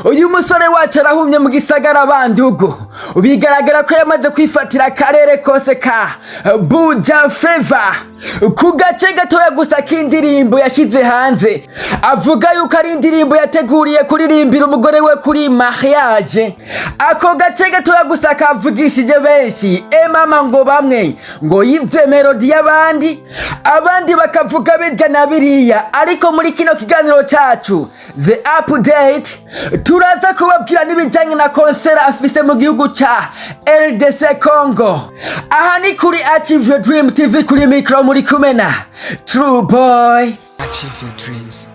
uyu musore wacu arahumye mu gisagara Bandugu, bigaragara ko yamaze kwifatira akarere kose ka Buja Feva ku gace gatoya gusa k'indirimbo yashize hanze, avuga yuko ari indirimbo yateguriye kuririmbira umugore we kuri mariage. Ako gace gatoya gusa kavugishije benshi, mama ngo bamwe ngo yivye melodi y'abandi, abandi bakavuga birya na biriya. Ariko muri kino kiganiro cacu The Update turaza kubabwira n'ibijanye na konsera afise mu gihugu ca RDC Congo. Aha ni kuri Achieve Your Dream TV, kuri mikro muri kumena True Boy. Achieve your dreams.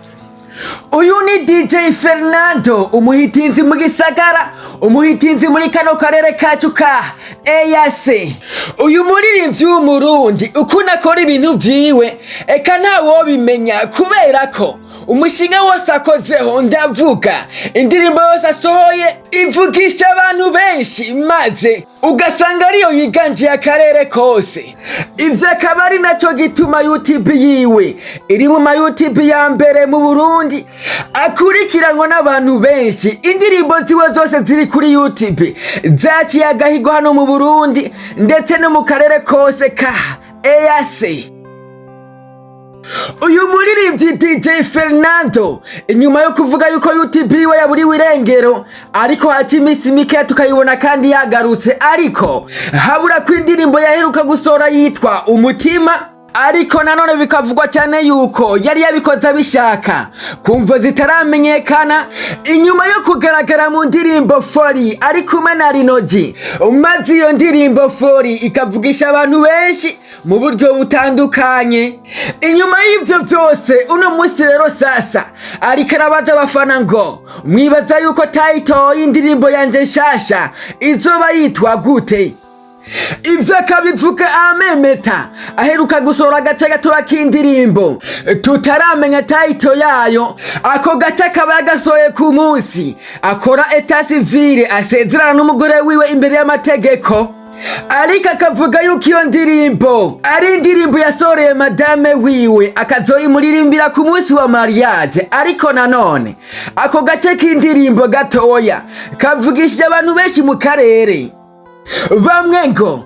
Uyu ni DJ Fernando, umuhitinzi mu gisagara, umuhitinzi muri kano karere kacu ka EAC. Uyu muririmbyi w'umurundi ukunda akora ibintu vyiwe eka ntawo bimenya, kubera ko umushinga wose akozeho, ndavuga indirimbo yose asohoye ivugisha abantu benshi, maze ugasanga ariyo yiganje akarere kose. Ivyo akaba ari naco gituma YouTube yiwe iri mu ma YouTube ya mbere mu Burundi, akurikiranwa n'abantu benshi. Indirimbo ziwe zose ziri kuri YouTube zaciye agahigo hano mu Burundi ndetse no mu karere kose ka EAC. Uyu muririmbyi DJ Fernando, inyuma yo kuvuga yuko YouTube iwe yaburiwe irengero, ariko haca iminsi mike tukayibona kandi yagarutse, ariko habura ko indirimbo yaheruka gusohora yitwa Umutima. Ariko nanone bikavugwa cyane yuko yari yabikoze abishaka kumva zitaramenyekana, inyuma yo kugaragara mu ndirimbo Fori ari kumwe na Rinoji, maze iyo ndirimbo Fori ikavugisha abantu benshi mu buryo butandukanye. Inyuma y'ivyo vyose, uno munsi rero sasa ariko arabaza abafana ngo mwibaza yuko title y'indirimbo yanje nshasha izoba yitwa gute? Ivyo akabivuga amemeta aheruka gusohora agace gatoya k'indirimbo tutaramenya title yayo. Ako gace akaba yagasohoye ku munsi akora etat civile, asezerana n'umugore wiwe imbere y'amategeko. Ariko akavuga yuko iyo ndirimbo ari indirimbo yasohoreye madame wiwe akazoyimuririmbira ku munsi wa mariage. Ariko nanone ako gace k'indirimbo gatoya kavugishije abantu benshi mu karere, bamwe ngo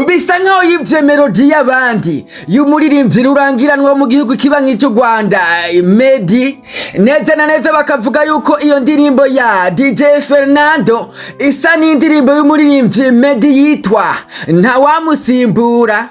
bisa nkaho yivye melodi y'abandi y'umuririmbyi rurangiranwa mu gihugu kibanyi cy'u Rwanda Medi. Neza na neza bakavuga yuko iyo ndirimbo ya DJ Fernando isa n'indirimbo y'umuririmbyi Medi yitwa Ntawamusimbura.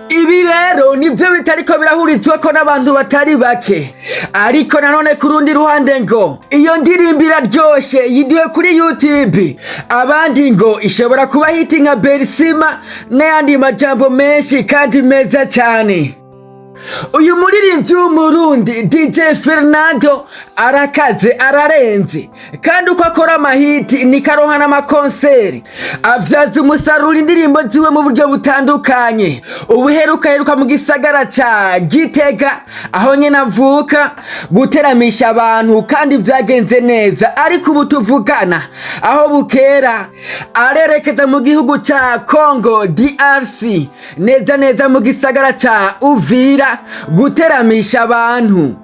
Ibi rero nivyo bitariko birahurizwako n'abantu batari bake. Ariko nanone ku rundi ruhande ngo iyo ndirimbo iraryoshe yiduwe kuri YouTube, abandi ngo ishobora kuba hiti nka Bersima n'ayandi majambo menshi kandi meza cyane. Uyu muririmbyi w'umurundi DJ Fernando arakaze, ararenze, kandi uko akora amahiti nikaronka n'amakonseri, avyaza umusaruro indirimbo ziwe mu buryo butandukanye. Ubuheruka mu gisagara ca Gitega aho nyene avuka, guteramisha abantu kandi vyagenze neza. Ariko ubu tuvugana aho bukera arerekeza mu gihugu ca Congo DRC, neza mu gisagara ca Uvira guteramisha abantu.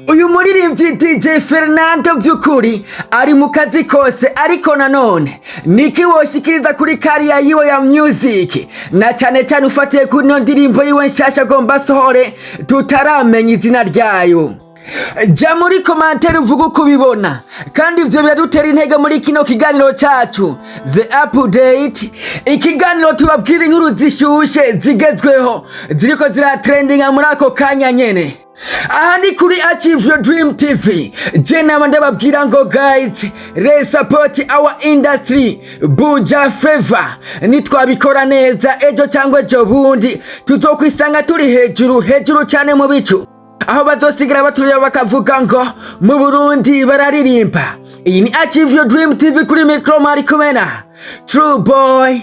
Uyu muririmbyi DJ Fernando vy'ukuri ari mu kazi kose, ariko nanone niki woshikiriza kuri kariya yiwe ya music, na cyane cyane ufatiye kuri no ndirimbo yiwe nshasha agomba sohore tutaramenya izina ryayo? Ja muri commentaire uvuga uko ubibona, kandi ivyo biradutera intege muri kino kiganiro cacu The Update, ikiganiro tubabwira inkuru zishushe zigezweho ziriko ziratrendinga muri ako kanya nyene. Aha ni kuri Achieve Your Dream TV. Je nama ndababwira ngo guys, let's support our industry Buja Feva. Nitwabikora neza ejo cyangwa ejo bundi tuzokwisanga turi hejuru cyane mu bicu, aho bazosigara baturira bakavuga ngo mu Burundi bararirimba. Iyi ni Achieve Your Dream TV, kuri mikro mari kumena True Boy.